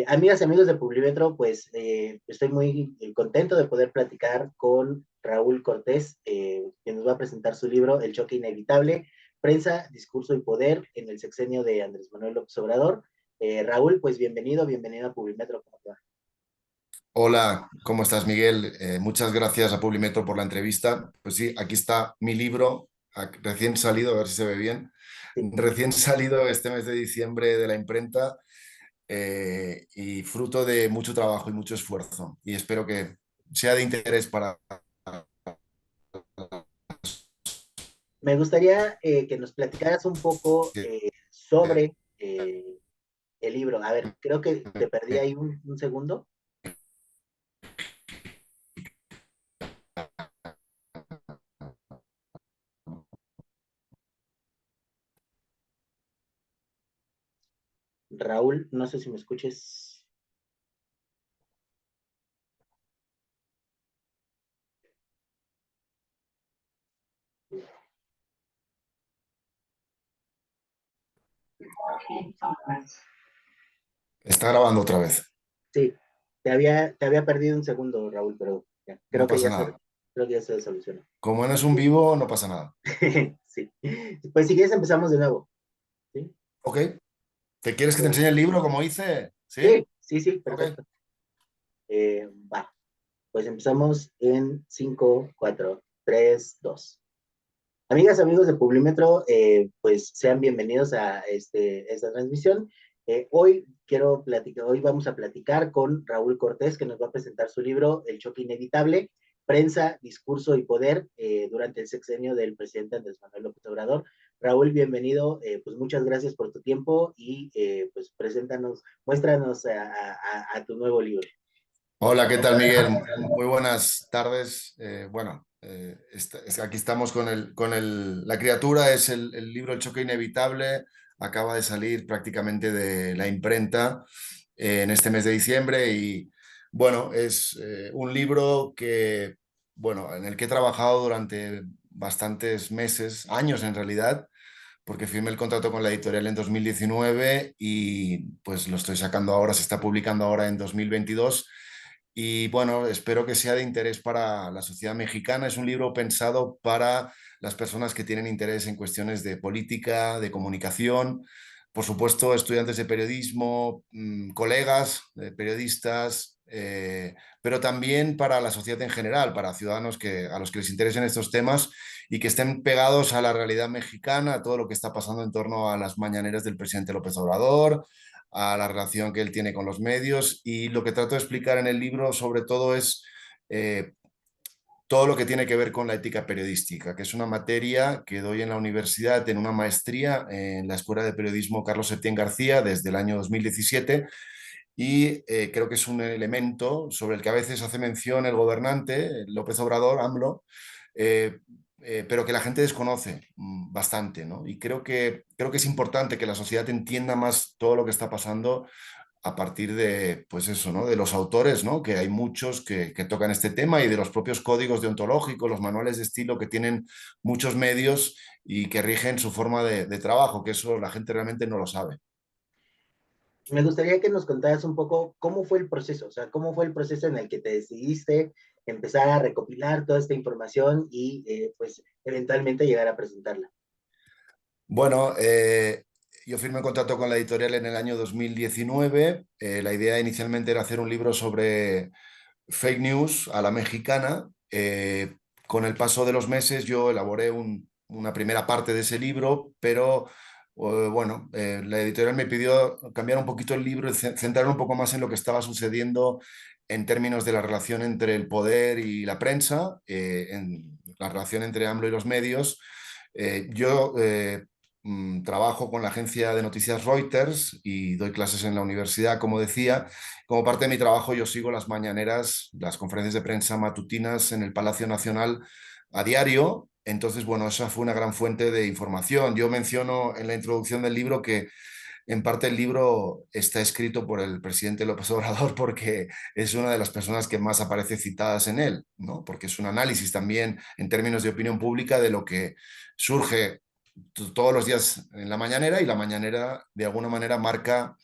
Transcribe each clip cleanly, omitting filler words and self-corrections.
Amigas y amigos de Publimetro, pues estoy muy contento de poder platicar con Raúl Cortés, que nos va a presentar su libro El choque inevitable, prensa, discurso y poder en el sexenio de Andrés Manuel López Obrador. Raúl, pues bienvenido a Publimetro. ¿Cómo te va? Hola, ¿cómo estás, Miguel? Muchas gracias a Publimetro por la entrevista. Pues sí, aquí está mi libro, recién salido, a ver si se ve bien, Sí. recién salido este mes de diciembre de la imprenta y fruto de mucho trabajo y mucho esfuerzo. Y espero que sea de interés para... Me gustaría que nos platicaras un poco sobre el libro. A ver, creo que te perdí ahí un segundo. Raúl, no sé si me escuches. Está grabando otra vez. Sí, te había perdido un segundo, Raúl, pero ya, No pasa nada. creo que ya se solucionó. Como no es un vivo, no pasa nada. Sí. Pues si quieres empezamos de nuevo. ¿Sí? ¿Ok? ¿Te quieres que te Eh, enseñe el libro como hice? ¿Sí? sí, ¿Ok? perfecto. Va, pues empezamos en 5, 4, 3, 2. Amigas, amigos de Publimetro, pues sean bienvenidos a esta transmisión. Hoy vamos a platicar con Raúl Cortés, que nos va a presentar su libro El choque inevitable, prensa, discurso y poder durante el sexenio del presidente Andrés Manuel López Obrador. Raúl, bienvenido, pues muchas gracias por tu tiempo y pues muéstranos a tu nuevo libro. Hola, ¿qué tal, Miguel? Muy buenas tardes. Aquí estamos con La criatura es el libro El choque inevitable. Acaba de salir prácticamente de la imprenta en este mes de diciembre y bueno, es un libro que, bueno, en el que he trabajado durante bastantes meses, años en realidad, porque firmé el contrato con la editorial en 2019 y pues lo estoy sacando ahora, se está publicando ahora en 2022 y bueno, espero que sea de interés para la sociedad mexicana. Es un libro pensado para las personas que tienen interés en cuestiones de política, de comunicación, por supuesto, estudiantes de periodismo, colegas, periodistas, pero también para la sociedad en general, para ciudadanos a los que les interesen estos temas y que estén pegados a la realidad mexicana, a todo lo que está pasando en torno a las mañaneras del presidente López Obrador, a la relación que él tiene con los medios. Y lo que trato de explicar en el libro, sobre todo, es eh, todo lo que tiene que ver con la ética periodística, que es una materia que doy en la universidad en una maestría en la Escuela de Periodismo Carlos Septién García desde el año 2017 y creo que es un elemento sobre el que a veces hace mención el gobernante, López Obrador, AMLO, eh, pero que la gente desconoce bastante, ¿no? Y creo que es importante que la sociedad entienda más todo lo que está pasando a partir de, pues eso, ¿no? De los autores, ¿no? Que hay muchos que tocan este tema y de los propios códigos deontológicos, los manuales de estilo que tienen muchos medios y que rigen su forma de trabajo, que eso la gente realmente no lo sabe. Me gustaría que nos contaras un poco cómo fue el proceso, o sea, cómo fue el proceso en el que te decidiste empezar a recopilar toda esta información y pues eventualmente llegar a presentarla. Bueno, yo firmé un contrato con la editorial en el año 2019. La idea inicialmente era hacer un libro sobre fake news a la mexicana. Con el paso de los meses yo elaboré una primera parte de ese libro, pero bueno, la editorial me pidió cambiar un poquito el libro y centrar un poco más en lo que estaba sucediendo en términos de la relación entre el poder y la prensa, en la relación entre AMLO y los medios. Yo trabajo con la agencia de noticias Reuters y doy clases en la universidad, como decía. Como parte de mi trabajo, yo sigo las mañaneras, las conferencias de prensa matutinas en el Palacio Nacional a diario. Entonces, bueno, esa fue una gran fuente de información. Yo menciono en la introducción del libro que en parte el libro está escrito por el presidente López Obrador porque es una de las personas que más aparece citadas en él, ¿no? Porque es un análisis también en términos de opinión pública de lo que surge todos los días en la mañanera y la mañanera de alguna manera marca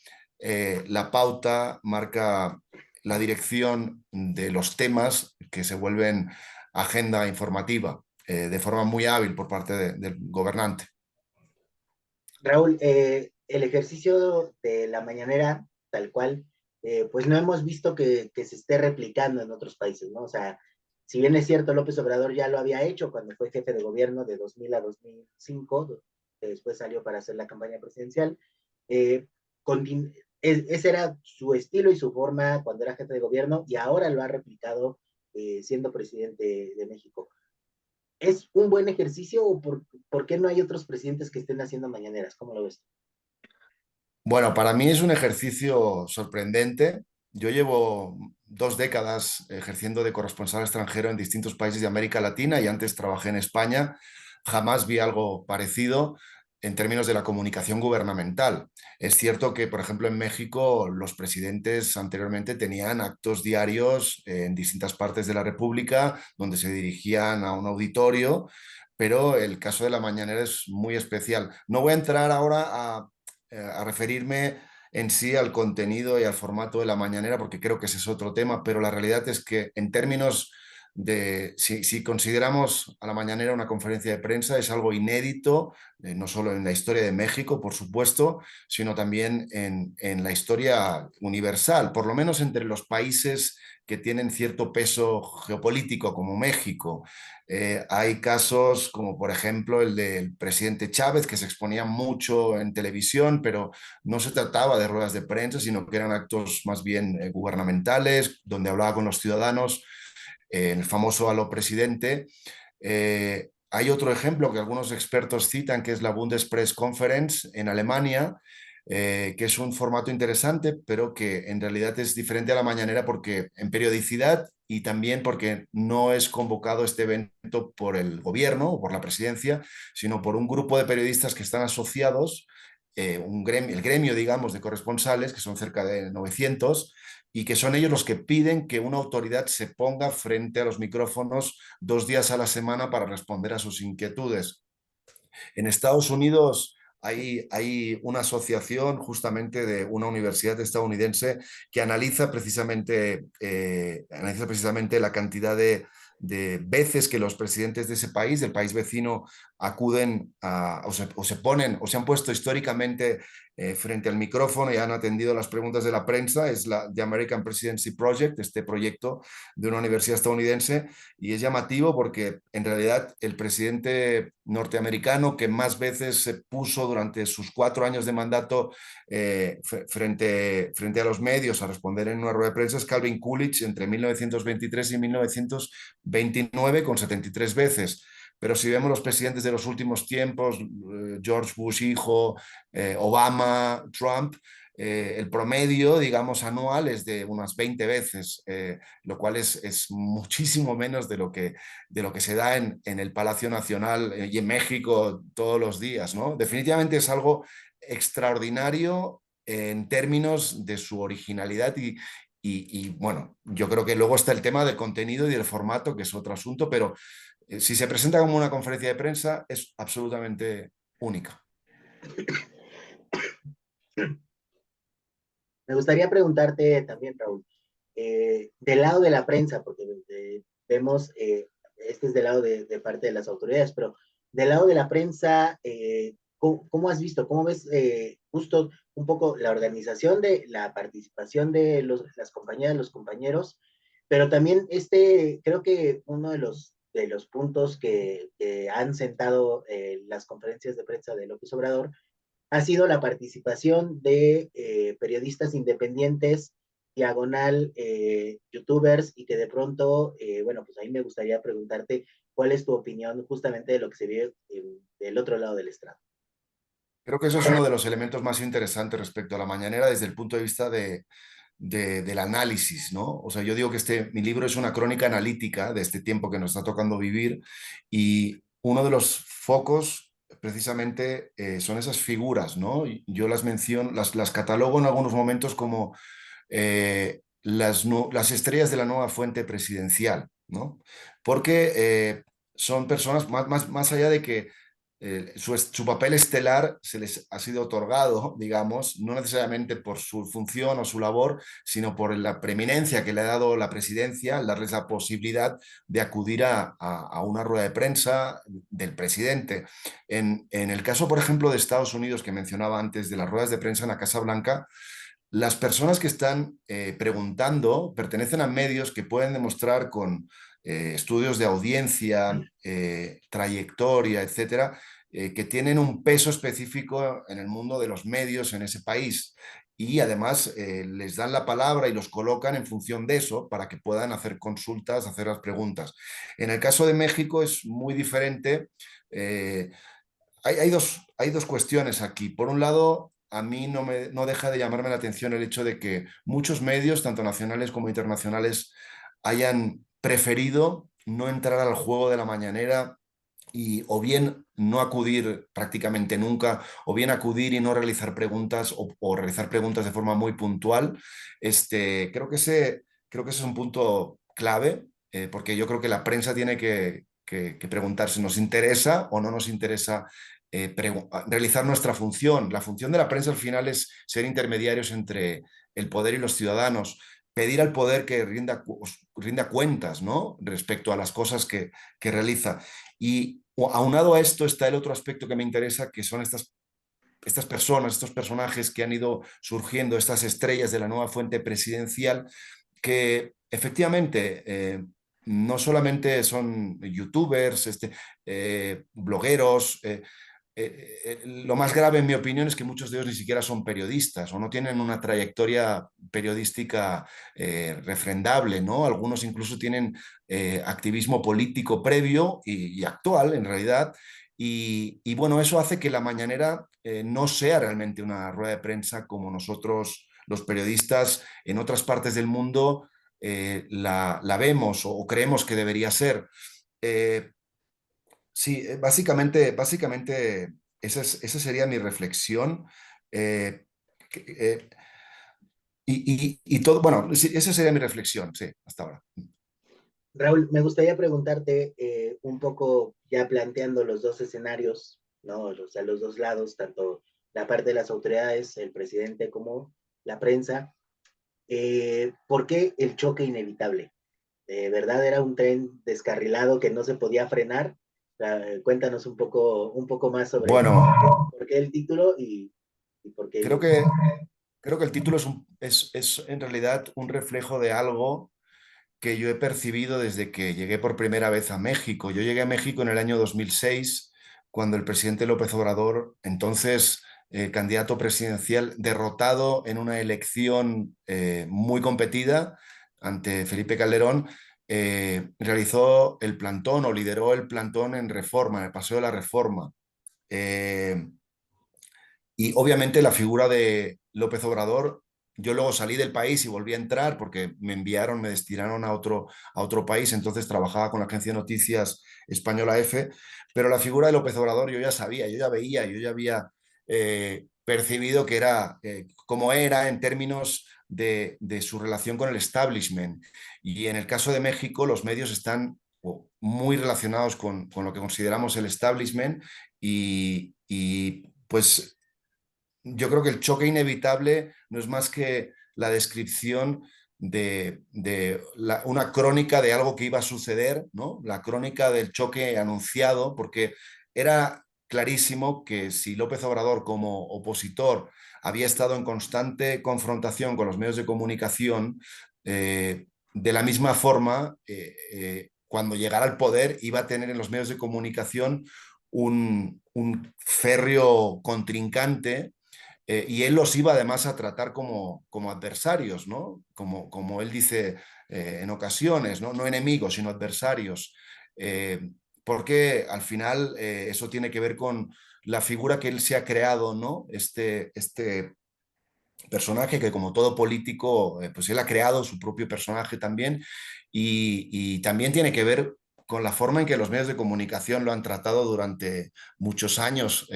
la pauta, marca la dirección de los temas que se vuelven agenda informativa de forma muy hábil por parte del gobernante. Raúl, el ejercicio de la mañanera, tal cual, pues no hemos visto que se esté replicando en otros países, ¿no? O sea, si bien es cierto, López Obrador ya lo había hecho cuando fue jefe de gobierno de 2000 a 2005, que después salió para hacer la campaña presidencial, eh, ese era su estilo y su forma cuando era jefe de gobierno y ahora lo ha replicado siendo presidente de México. ¿Es un buen ejercicio o por qué no hay otros presidentes que estén haciendo mañaneras? ¿Cómo lo ves? Bueno, para mí es un ejercicio sorprendente. Yo llevo 2 décadas ejerciendo de corresponsal extranjero en distintos países de América Latina y antes trabajé en España. Jamás vi algo parecido en términos de la comunicación gubernamental. Es cierto que, por ejemplo, en México los presidentes anteriormente tenían actos diarios en distintas partes de la República donde se dirigían a un auditorio, pero el caso de la mañanera es muy especial. No voy a entrar ahora a referirme en sí al contenido y al formato de la mañanera, porque creo que ese es otro tema, pero la realidad es que en términos de, si consideramos a la mañanera una conferencia de prensa, es algo inédito, no solo en la historia de México, por supuesto, sino también en la historia universal, por lo menos entre los países que tienen cierto peso geopolítico como México. Hay casos como por ejemplo el del presidente Chávez, que se exponía mucho en televisión, pero no se trataba de ruedas de prensa, sino que eran actos más bien gubernamentales, donde hablaba con los ciudadanos, en el famoso Aló Presidente. Hay otro ejemplo que algunos expertos citan, que es la Bundespresskonferenz en Alemania, que es un formato interesante, pero que en realidad es diferente a la mañanera porque en periodicidad y también porque no es convocado este evento por el gobierno o por la presidencia, sino por un grupo de periodistas que están asociados, el gremio, digamos, de corresponsales, que son cerca de 900, y que son ellos los que piden que una autoridad se ponga frente a los micrófonos 2 días a la semana para responder a sus inquietudes. En Estados Unidos hay una asociación justamente de una universidad estadounidense que analiza precisamente la cantidad de veces que los presidentes de ese país, del país vecino, acuden o se ponen o se han puesto históricamente frente al micrófono y han atendido las preguntas de la prensa. Es la The American Presidency Project, este proyecto de una universidad estadounidense, y es llamativo porque en realidad el presidente norteamericano que más veces se puso durante sus 4 años de mandato frente a los medios a responder en una rueda de prensa es Calvin Coolidge entre 1923 y 1929 con 73 veces. Pero si vemos los presidentes de los últimos tiempos, George Bush hijo, Obama, Trump, el promedio, digamos, anual es de unas 20 veces, lo cual es muchísimo menos de lo que se da en el Palacio Nacional y en México todos los días, ¿no? Definitivamente es algo extraordinario en términos de su originalidad bueno, yo creo que luego está el tema del contenido y del formato, que es otro asunto, pero si se presenta como una conferencia de prensa es absolutamente única. Me gustaría preguntarte también, Raúl, del lado de la prensa, porque vemos, este es del lado de parte de las autoridades, pero del lado de la prensa, ¿cómo has visto, cómo ves justo un poco la organización de la participación de las compañeras, los compañeros, pero también creo que uno de los puntos que han sentado las conferencias de prensa de López Obrador ha sido la participación de periodistas independientes, diagonal, youtubers, y que de pronto, bueno, pues ahí me gustaría preguntarte cuál es tu opinión justamente de lo que se vive del otro lado del estrado. Creo que eso es uno de los elementos más interesantes respecto a la mañanera desde el punto de vista del análisis, ¿no? O sea, yo digo que mi libro es una crónica analítica de este tiempo que nos está tocando vivir, y uno de los focos precisamente son esas figuras, ¿no? Yo las menciono, las catalogo en algunos momentos como las estrellas de la nueva fuente presidencial, ¿no? Porque son personas, más allá de que su papel estelar se les ha sido otorgado, digamos, no necesariamente por su función o su labor, sino por la preeminencia que le ha dado la presidencia, al darles la posibilidad de acudir a una rueda de prensa del presidente. En el caso, por ejemplo, de Estados Unidos, que mencionaba antes, de las ruedas de prensa en la Casa Blanca, las personas que están preguntando pertenecen a medios que pueden demostrar con estudios de audiencia, trayectoria, etcétera, que tienen un peso específico en el mundo de los medios en ese país. Y además les dan la palabra y los colocan en función de eso para que puedan hacer consultas, hacer las preguntas. En el caso de México es muy diferente. Eh, hay dos cuestiones aquí. Por un lado, a mí no deja de llamarme la atención el hecho de que muchos medios, tanto nacionales como internacionales, hayan preferido no entrar al juego de la mañanera y o bien no acudir prácticamente nunca, o bien acudir y no realizar preguntas o realizar preguntas de forma muy puntual. Creo que ese es un punto clave, porque yo creo que la prensa tiene que preguntarse, ¿nos interesa o no nos interesa realizar nuestra función? La función de la prensa al final es ser intermediarios entre el poder y los ciudadanos, pedir al poder que rinda cuentas, ¿no? Respecto a las cosas que realiza. Y aunado a esto está el otro aspecto que me interesa, que son estas personas, estos personajes que han ido surgiendo, estas estrellas de la nueva fuente presidencial, que efectivamente no solamente son youtubers, blogueros, lo más grave, en mi opinión, es que muchos de ellos ni siquiera son periodistas o no tienen una trayectoria periodística refrendable, ¿no? Algunos incluso tienen activismo político previo y actual, en realidad. Y bueno, eso hace que la mañanera no sea realmente una rueda de prensa como nosotros, los periodistas, en otras partes del mundo la vemos o creemos que debería ser. Eh, Sí, básicamente esa sería mi reflexión. Eh, que- eh, y todo, bueno, sí, esa sería mi reflexión, sí, hasta ahora. Raúl, me gustaría preguntarte un poco, ya planteando los dos escenarios, ¿no? O sea, los dos lados, tanto la parte de las autoridades, el presidente, como la prensa. ¿Por qué el choque inevitable? ¿De verdad era un tren descarrilado que no se podía frenar? Cuéntanos un poco más sobre Bueno, por qué el título y por qué creo el... que, creo que el título es en realidad un reflejo de algo que yo he percibido desde que llegué por primera vez a México. Yo llegué a México en el año 2006, cuando el presidente López Obrador, entonces candidato presidencial, derrotado en una elección muy competida ante Felipe Calderón, realizó el plantón o lideró el plantón en Reforma, en el Paseo de la Reforma. Eh, y obviamente la figura de López Obrador, yo luego salí del país y volví a entrar porque me enviaron, me destinaron a otro país, entonces trabajaba con la agencia de noticias española EFE, pero la figura de López Obrador yo ya sabía, yo ya veía, yo ya había percibido que era como era en términos de su relación con el establishment. Y en el caso de México, los medios están muy relacionados con lo que consideramos el establishment y pues yo creo que el choque inevitable no es más que la descripción de una crónica de algo que iba a suceder, ¿no? La crónica del choque anunciado, porque era clarísimo que si López Obrador como opositor había estado en constante confrontación con los medios de comunicación, de la misma forma, cuando llegara al poder iba a tener en los medios de comunicación un férreo contrincante y él los iba además a tratar como adversarios, ¿no? Como él dice en ocasiones, ¿no? No enemigos, sino adversarios. Eh, Porque al final eso tiene que ver con la figura que él se ha creado, ¿no? Este personaje que como todo político, pues él ha creado su propio personaje también y también tiene que ver con la forma en que los medios de comunicación lo han tratado durante muchos años.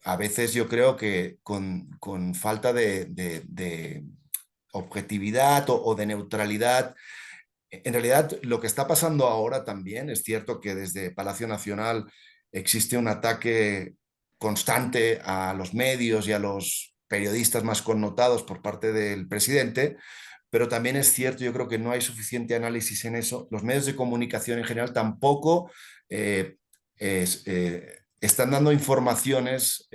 A veces yo creo que con falta de objetividad o de neutralidad. En realidad, lo que está pasando ahora también, es cierto que desde Palacio Nacional existe un ataque constante a los medios y a los periodistas más connotados por parte del presidente, pero también es cierto, yo creo que no hay suficiente análisis en eso. Los medios de comunicación en general tampoco eh, están dando informaciones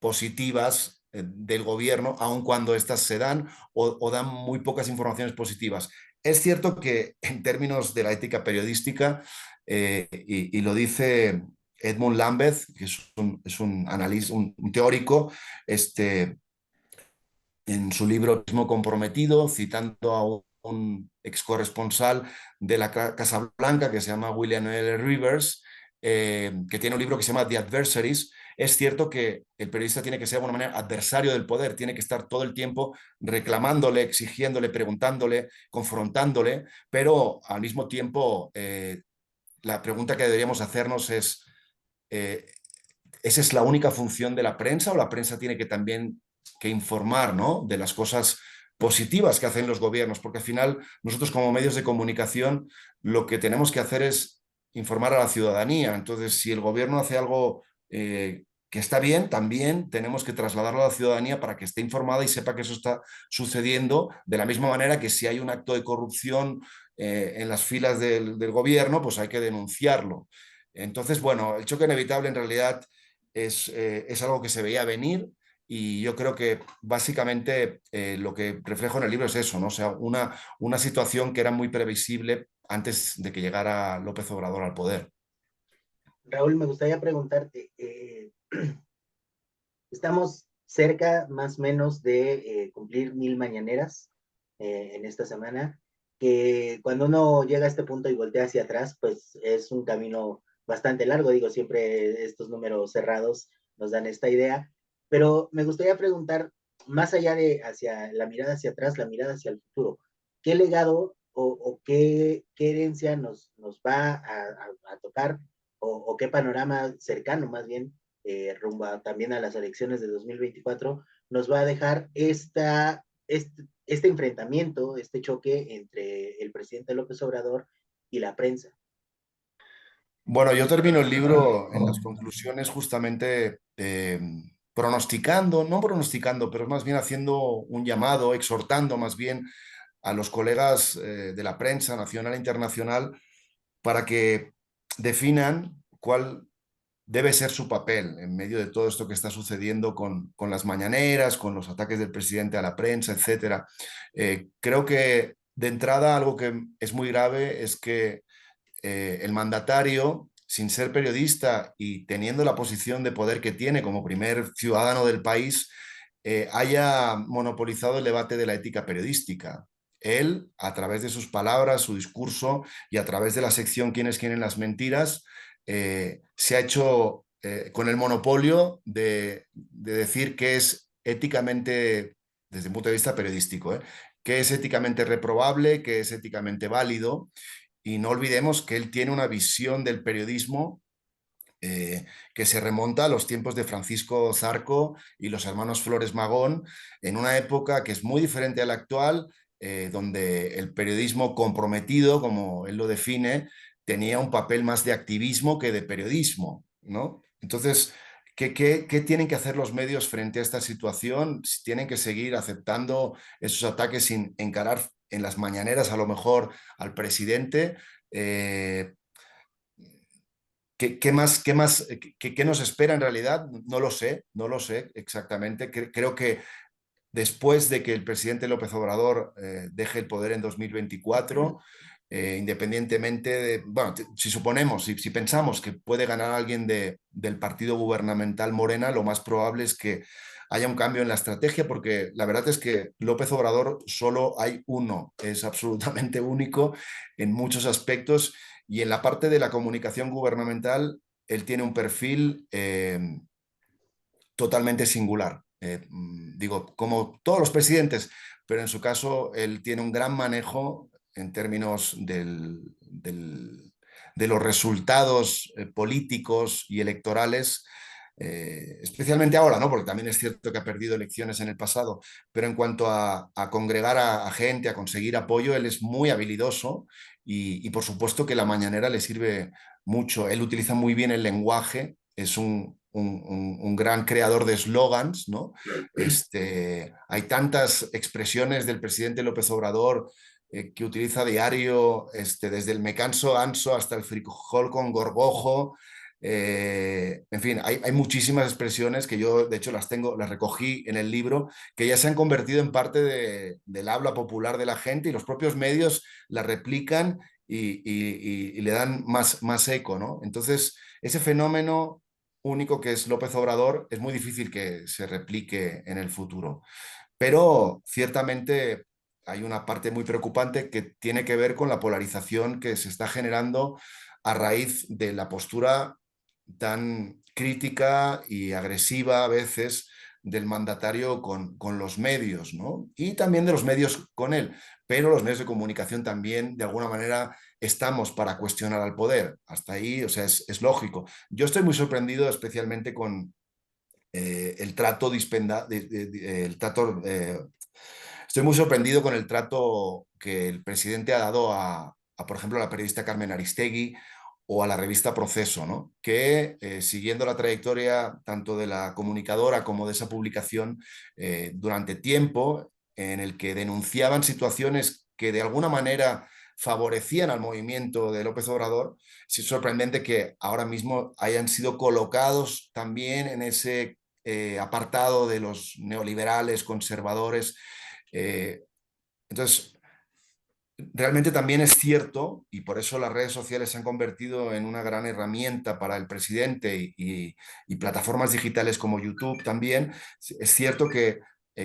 positivas del gobierno, aun cuando éstas se dan o dan muy pocas informaciones positivas. Es cierto que en términos de la ética periodística, y lo dice Edmund Lambeth, que es un analista, un teórico, en su libro Mismo Comprometido, citando a un ex corresponsal de la Casa Blanca que se llama William L. Rivers, que tiene un libro que se llama The Adversaries. Es cierto que el periodista tiene que ser de alguna manera adversario del poder, tiene que estar todo el tiempo reclamándole, exigiéndole, preguntándole, confrontándole, pero al mismo tiempo la pregunta que deberíamos hacernos es, eh, ¿esa es la única función de la prensa o la prensa tiene que también que informar, ¿no?, de las cosas positivas que hacen los gobiernos? Porque al final nosotros como medios de comunicación lo que tenemos que hacer es informar a la ciudadanía. Entonces, si el gobierno hace algo que está bien, también tenemos que trasladarlo a la ciudadanía para que esté informada y sepa que eso está sucediendo, de la misma manera que si hay un acto de corrupción en las filas del gobierno, pues hay que denunciarlo. Entonces, bueno, el choque inevitable en realidad es algo que se veía venir y yo creo que básicamente lo que reflejo en el libro es eso, ¿no? O sea, una situación que era muy previsible antes de que llegara López Obrador al poder. Raúl, me gustaría preguntarte, estamos cerca más o menos de cumplir 1000 mañaneras en esta semana, que cuando uno llega a este punto y voltea hacia atrás, pues es un camino bastante largo, digo, siempre estos números cerrados nos dan esta idea, pero me gustaría preguntar, más allá de hacia la mirada hacia atrás, la mirada hacia el futuro, ¿qué legado o qué herencia nos va a tocar o qué panorama cercano más bien rumbo también a las elecciones de 2024, nos va a dejar este enfrentamiento, este choque entre el presidente López Obrador y la prensa? Bueno, yo termino el libro en las conclusiones justamente pronosticando, no pronosticando, pero más bien haciendo un llamado, exhortando más bien a los colegas de la prensa nacional e internacional para que definan cuál debe ser su papel en medio de todo esto que está sucediendo con las mañaneras, con los ataques del presidente a la prensa, etcétera. Creo que de entrada algo que es muy grave es que el mandatario, sin ser periodista y teniendo la posición de poder que tiene como primer ciudadano del país, haya monopolizado el debate de la ética periodística. Él, a través de sus palabras, su discurso y a través de la sección ¿Quiénes quieren las mentiras?, se ha hecho con el monopolio de decir que es éticamente, desde un punto de vista periodístico, que es éticamente reprobable, que es éticamente válido. Y no olvidemos que él tiene una visión del periodismo que se remonta a los tiempos de Francisco Zarco y los hermanos Flores Magón, en una época que es muy diferente a la actual, donde el periodismo comprometido, como él lo define, tenía un papel más de activismo que de periodismo, ¿no? Entonces, ¿qué tienen que hacer los medios frente a esta situación? ¿Tienen que seguir aceptando esos ataques sin encarar en las mañaneras a lo mejor al presidente? Eh, ¿Qué nos espera en realidad? No lo sé exactamente. Creo que después de que el presidente López Obrador deje el poder en 2024, independientemente de, bueno, si suponemos, si pensamos que puede ganar alguien del partido gubernamental Morena, lo más probable es que haya un cambio en la estrategia, porque la verdad es que López Obrador solo hay uno, es absolutamente único en muchos aspectos y en la parte de la comunicación gubernamental, él tiene un perfil totalmente singular. Digo, como todos los presidentes, pero en su caso él tiene un gran manejo en términos de los resultados políticos y electorales especialmente ahora, ¿no? Porque también es cierto que ha perdido elecciones en el pasado, pero en cuanto a congregar a gente, a conseguir apoyo, él es muy habilidoso y por supuesto que la mañanera le sirve mucho. Él utiliza muy bien el lenguaje, es un gran creador de eslogans, ¿no? Hay tantas expresiones del presidente López Obrador que utiliza a diario, desde el me canso anso hasta el frijol con gorgojo. En fin, hay muchísimas expresiones que yo, de hecho, las recogí en el libro, que ya se han convertido en parte del habla popular de la gente y los propios medios las replican y le dan más eco, ¿no? Entonces, ese fenómeno único que es López Obrador es muy difícil que se replique en el futuro. Pero ciertamente hay una parte muy preocupante que tiene que ver con la polarización que se está generando a raíz de la postura tan crítica y agresiva a veces del mandatario con los medios, ¿no? Y también de los medios con él. Pero los medios de comunicación también, de alguna manera, estamos para cuestionar al poder. Hasta ahí, o sea, es lógico. Yo estoy muy sorprendido especialmente con el trato el trato, estoy muy sorprendido con el trato que el presidente ha dado por ejemplo, a la periodista Carmen Aristegui o a la revista Proceso, ¿no? Que siguiendo la trayectoria tanto de la comunicadora como de esa publicación, durante tiempo en el que denunciaban situaciones que de alguna manera favorecían al movimiento de López Obrador, es sorprendente que ahora mismo hayan sido colocados también en ese apartado de los neoliberales, conservadores. Eh, entonces, realmente también es cierto, y por eso las redes sociales se han convertido en una gran herramienta para el presidente y plataformas digitales como YouTube también, es cierto que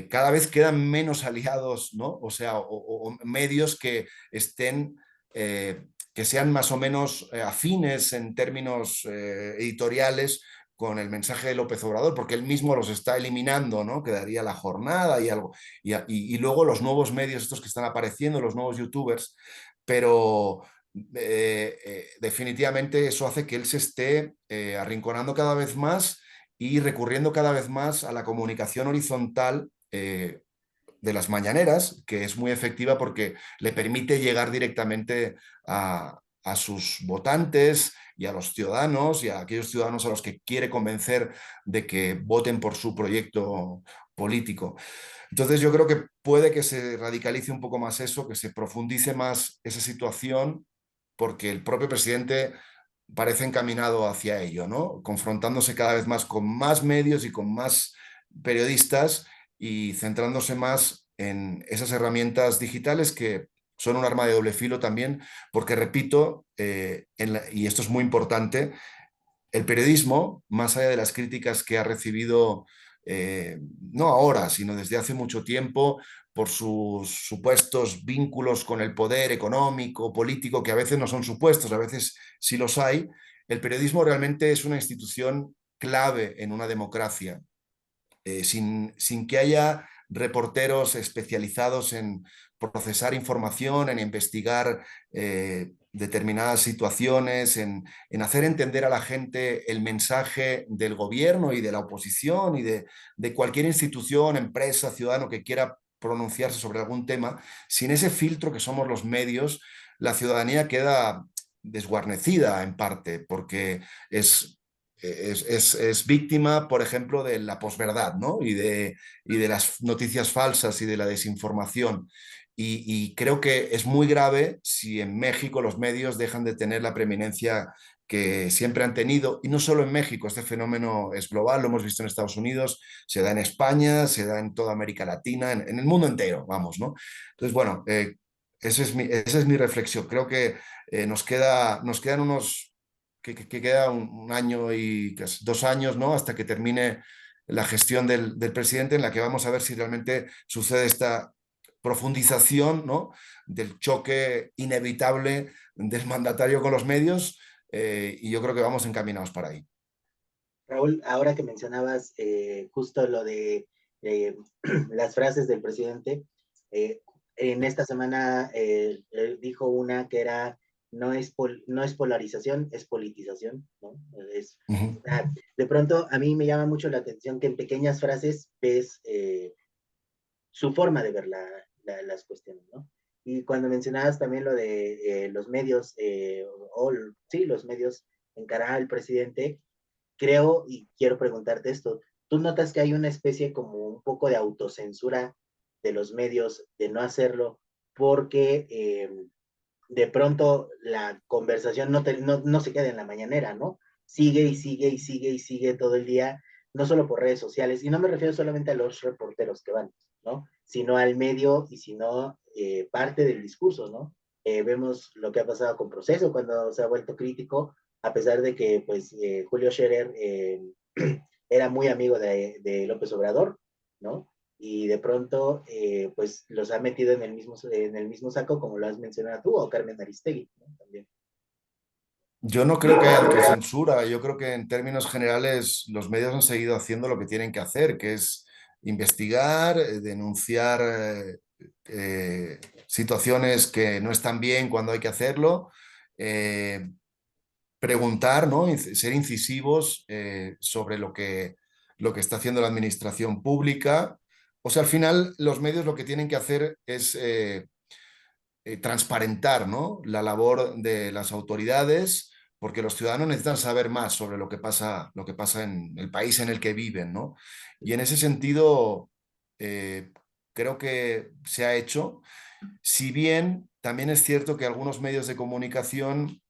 cada vez quedan menos aliados, ¿no? O sea, o medios que estén, que sean más o menos afines en términos editoriales con el mensaje de López Obrador, porque él mismo los está eliminando, ¿no? Quedaría La Jornada y algo. Y luego los nuevos medios, estos que están apareciendo, los nuevos youtubers, pero definitivamente eso hace que él se esté arrinconando cada vez más y recurriendo cada vez más a la comunicación horizontal de las mañaneras, que es muy efectiva porque le permite llegar directamente a sus votantes y a los ciudadanos y a aquellos ciudadanos a los que quiere convencer de que voten por su proyecto político. Entonces yo creo que puede que se radicalice un poco más eso, que se profundice más esa situación, porque el propio presidente parece encaminado hacia ello, ¿no? Confrontándose cada vez más con más medios y con más periodistas y centrándose más en esas herramientas digitales que son un arma de doble filo también, porque repito, y esto es muy importante, el periodismo, más allá de las críticas que ha recibido, no ahora, sino desde hace mucho tiempo, por sus supuestos vínculos con el poder económico, político, que a veces no son supuestos, a veces sí los hay, el periodismo realmente es una institución clave en una democracia. Sin que haya reporteros especializados en procesar información, en investigar determinadas situaciones, en hacer entender a la gente el mensaje del gobierno y de la oposición y de cualquier institución, empresa, ciudadano que quiera pronunciarse sobre algún tema. Sin ese filtro que somos los medios, la ciudadanía queda desguarnecida en parte, porque es víctima, por ejemplo, de la posverdad, ¿no? Y de las noticias falsas y de la desinformación. Y creo que es muy grave si en México los medios dejan de tener la preeminencia que siempre han tenido, y no solo en México, este fenómeno es global, lo hemos visto en Estados Unidos, se da en España, se da en toda América Latina, en el mundo entero, vamos, ¿no? Entonces, bueno, esa es mi reflexión. Creo que nos quedan que queda un año y casi 2 años, ¿no? Hasta que termine la gestión del presidente, en la que vamos a ver si realmente sucede esta profundización, ¿no? Del choque inevitable del mandatario con los medios, y yo creo que vamos encaminados para ahí. Raúl, ahora que mencionabas justo lo de las frases del presidente, en esta semana dijo una que era no es polarización, es politización, ¿no? Ujú. De pronto a mí me llama mucho la atención que en pequeñas frases ves su forma de ver las cuestiones, ¿no? Y cuando mencionabas también lo de los medios, sí, los medios encarar al presidente, creo y quiero preguntarte esto, ¿tú notas que hay una especie como un poco de autocensura de los medios de no hacerlo porque de pronto la conversación no se queda en la mañanera, ¿no? Sigue y sigue y sigue y sigue todo el día, no solo por redes sociales, y no me refiero solamente a los reporteros que van, ¿no? Sino al medio y sino parte del discurso, ¿no? Vemos lo que ha pasado con Proceso cuando se ha vuelto crítico, a pesar de que pues Julio Scherer era muy amigo de López Obrador, ¿no? Y de pronto pues los ha metido en el mismo saco como lo has mencionado tú o Carmen Aristegui, ¿no? También. Yo no creo que haya autocensura, yo creo que en términos generales los medios han seguido haciendo lo que tienen que hacer, que es investigar, denunciar situaciones que no están bien cuando hay que hacerlo, eh, preguntar, ¿no? Ser incisivos sobre lo que está haciendo la administración pública. O sea, al final los medios lo que tienen que hacer es transparentar, ¿no? La labor de las autoridades, porque los ciudadanos necesitan saber más sobre lo que pasa en el país en el que viven, ¿no? Y en ese sentido, eh, creo que se ha hecho, si bien también es cierto que algunos medios de comunicación,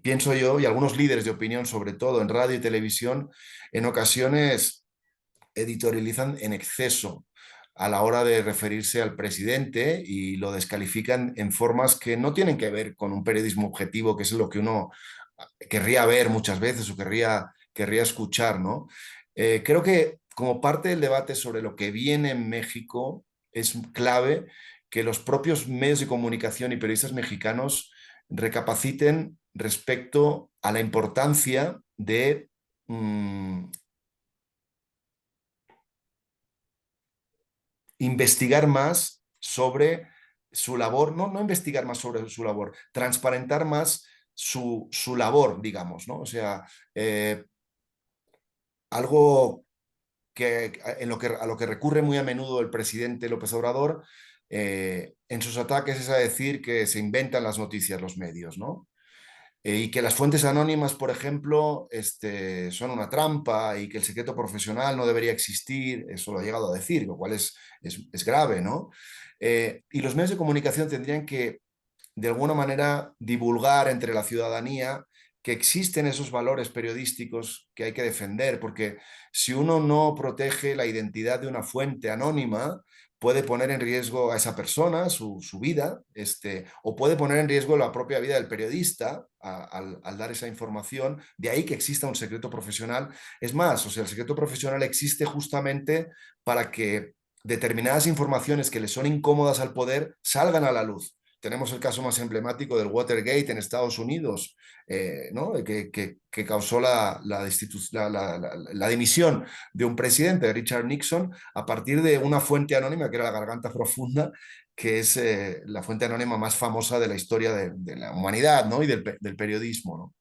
pienso yo, y algunos líderes de opinión, sobre todo en radio y televisión, en ocasiones editorializan en exceso a la hora de referirse al presidente y lo descalifican en formas que no tienen que ver con un periodismo objetivo, que es lo que uno querría ver muchas veces o querría escuchar, ¿no? Creo que como parte del debate sobre lo que viene en México, es clave que los propios medios de comunicación y periodistas mexicanos recapaciten respecto a la importancia de investigar más sobre su labor, no investigar más sobre su labor, transparentar más su labor, digamos, ¿no? O sea, algo a lo que recurre muy a menudo el presidente López Obrador en sus ataques es a decir que se inventan las noticias los medios, ¿no? Y que las fuentes anónimas, por ejemplo, son una trampa y que el secreto profesional no debería existir, eso lo ha llegado a decir, lo cual es grave, ¿no? Y los medios de comunicación tendrían que, de alguna manera, divulgar entre la ciudadanía que existen esos valores periodísticos que hay que defender, porque si uno no protege la identidad de una fuente anónima, puede poner en riesgo a esa persona, su vida, o puede poner en riesgo la propia vida del periodista al dar esa información. De ahí que exista un secreto profesional. Es más, o sea, el secreto profesional existe justamente para que determinadas informaciones que le son incómodas al poder salgan a la luz. Tenemos el caso más emblemático del Watergate en Estados Unidos, ¿no? que causó la dimisión de un presidente, Richard Nixon, a partir de una fuente anónima que era la Garganta Profunda, que es la fuente anónima más famosa de la historia de la humanidad, ¿no? Y del periodismo, ¿no?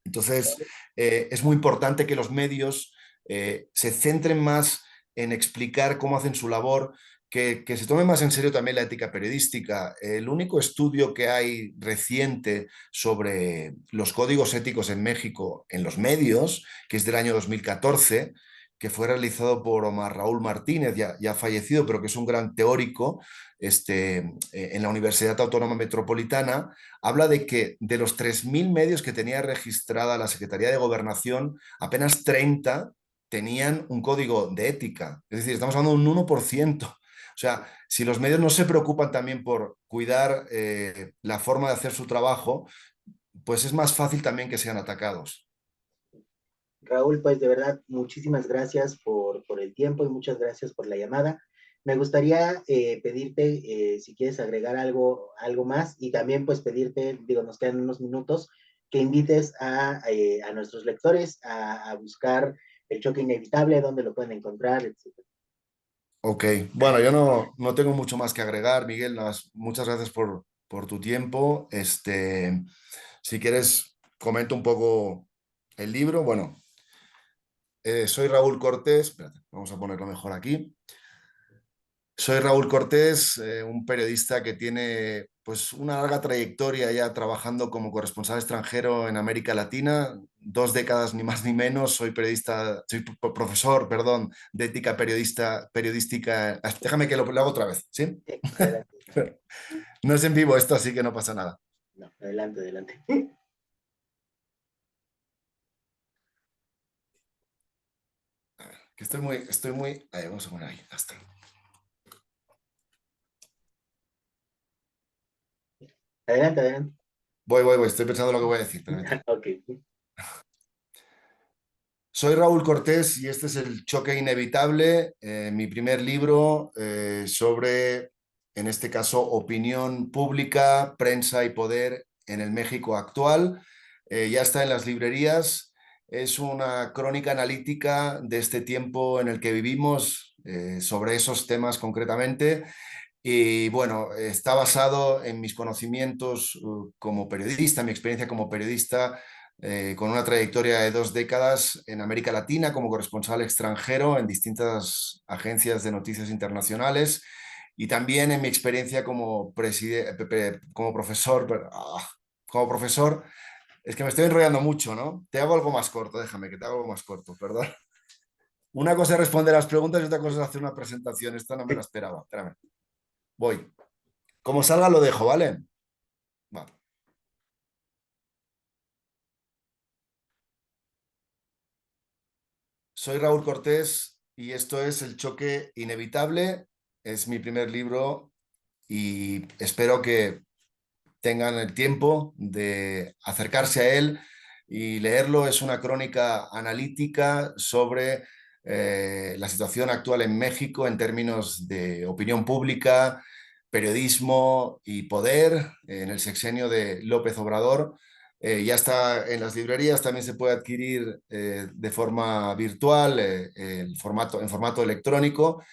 Entonces, es muy importante que los medios se centren más en explicar cómo hacen su labor, que se tome más en serio también la ética periodística. El único estudio que hay reciente sobre los códigos éticos en México en los medios, que es del año 2014, que fue realizado por Omar Raúl Martínez, ya fallecido, pero que es un gran teórico en la Universidad Autónoma Metropolitana, habla de que de los 3.000 medios que tenía registrada la Secretaría de Gobernación, apenas 30 tenían un código de ética. Es decir, estamos hablando de un 1%. O sea, si los medios no se preocupan también por cuidar la forma de hacer su trabajo, pues es más fácil también que sean atacados. Raúl, pues de verdad, muchísimas gracias por el tiempo y muchas gracias por la llamada. Me gustaría pedirte si quieres agregar algo más y también pues pedirte, digo, nos quedan unos minutos, que invites a nuestros lectores a buscar El Choque Inevitable, dónde lo pueden encontrar, etc. Ok, bueno, yo no tengo mucho más que agregar, Miguel. Muchas gracias por tu tiempo. Si quieres, comento un poco el libro. Bueno, soy Raúl Cortés. Espérate, vamos a ponerlo mejor aquí. Soy Raúl Cortés, un periodista que tiene pues una larga trayectoria ya trabajando como corresponsal extranjero en América Latina, 2 décadas ni más ni menos. Soy periodista, soy profesor, perdón, de ética periodística. Déjame que lo hago otra vez, ¿sí? Sí, adelante. No es en vivo esto, así que no pasa nada. No, adelante, adelante. Que estoy muy. Ahí, vamos a poner ahí, hasta. Adelante, adelante. Voy, estoy pensando lo que voy a decir, permíteme. Ok. Soy Raúl Cortés y este es El choque inevitable, mi primer libro sobre, en este caso, opinión pública, prensa y poder en el México actual. Ya está en las librerías. Es una crónica analítica de este tiempo en el que vivimos, sobre esos temas concretamente. Y bueno, está basado en mis conocimientos como periodista, mi experiencia como periodista, con una trayectoria de 2 décadas en América Latina como corresponsal extranjero en distintas agencias de noticias internacionales, y también en mi experiencia como profesor. Como profesor, es que me estoy enrollando mucho, ¿no? Te hago algo más corto, déjame que te hago algo más corto, perdón. Una cosa es responder las preguntas y otra cosa es hacer una presentación. Esta no me la esperaba. Espérame. Voy. Como salga lo dejo, ¿vale? Vale. Soy Raúl Cortés y esto es El choque inevitable. Es mi primer libro y espero que tengan el tiempo de acercarse a él y leerlo. Es una crónica analítica sobre la situación actual en México en términos de opinión pública, periodismo y poder en el sexenio de López Obrador. Ya está en las librerías, también se puede adquirir de forma virtual, en formato electrónico.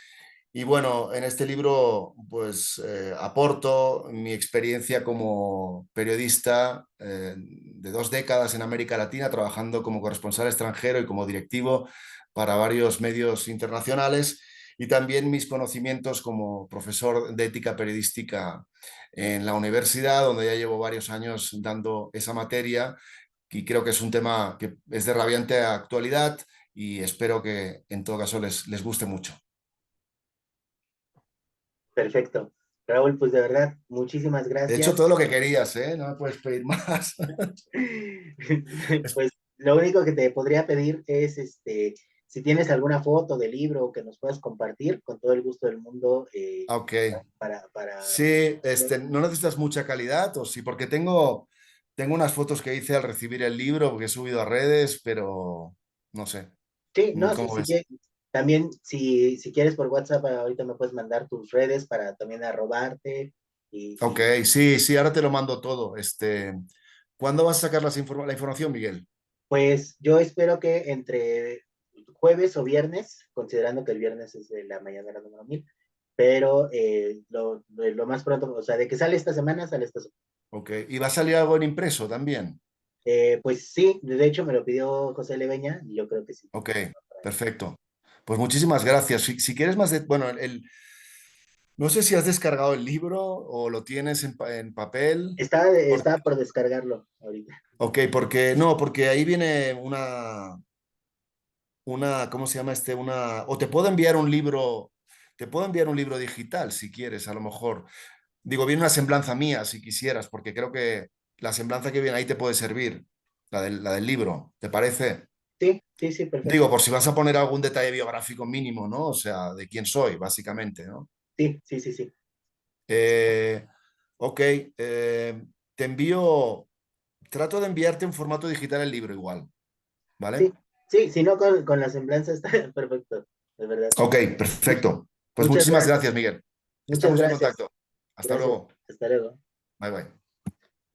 Y bueno, en este libro pues aporto mi experiencia como periodista de 2 décadas en América Latina, trabajando como corresponsal extranjero y como directivo para varios medios internacionales, y también mis conocimientos como profesor de ética periodística en la universidad, donde ya llevo varios años dando esa materia, y creo que es un tema que es de rabiante actualidad y espero que en todo caso les guste mucho. Perfecto. Raúl, pues de verdad, muchísimas He hecho gracias. todo lo que querías, ¿eh? No me puedes pedir más. Pues lo único que te podría pedir es, si tienes alguna foto del libro que nos puedas compartir, con todo el gusto del mundo, Ok. para... Sí, no necesitas mucha calidad, o sí, porque tengo unas fotos que hice al recibir el libro, porque he subido a redes, pero no sé. Sí, no, sí, ¿Cómo sí, ves? también si quieres por WhatsApp, ahorita me puedes mandar tus redes para también arrobarte Ok, y sí, sí, ahora te lo mando todo. ¿Cuándo vas a sacar la información, Miguel? pues yo espero que entre jueves o viernes, considerando que el viernes es de la mañanera número 1000, pero lo más pronto, o sea, de que sale esta semana, sale esta semana. Ok, ¿y va a salir algo en impreso también? Pues sí, de hecho me lo pidió José Leveña y yo creo que sí. Ok, perfecto. Pues muchísimas gracias. Si quieres más de... Bueno, no sé si has descargado el libro o lo tienes en papel. Está por descargarlo ahorita. Ok, porque ahí viene ¿cómo se llama o te puedo enviar un libro, te puedo enviar un libro digital si quieres, a lo mejor. Digo, viene una semblanza mía si quisieras, porque creo que la semblanza que viene ahí te puede servir, la del libro, ¿te parece? Sí, sí, sí, Digo, perfecto. por si vas a poner algún detalle biográfico mínimo, ¿no? O sea, de quién soy, básicamente, ¿no? Sí, sí, sí, sí. Eh, ok, te envío, trato de enviarte en formato digital el libro igual, ¿vale? Sí, sí, si no con la semblanza está perfecto, de verdad. Ok, Much- perfecto. Pues muchas muchísimas gracias, gracias, Miguel. muchas Estamos en gracias. contacto. Hasta Gracias. luego. Hasta luego. Bye bye.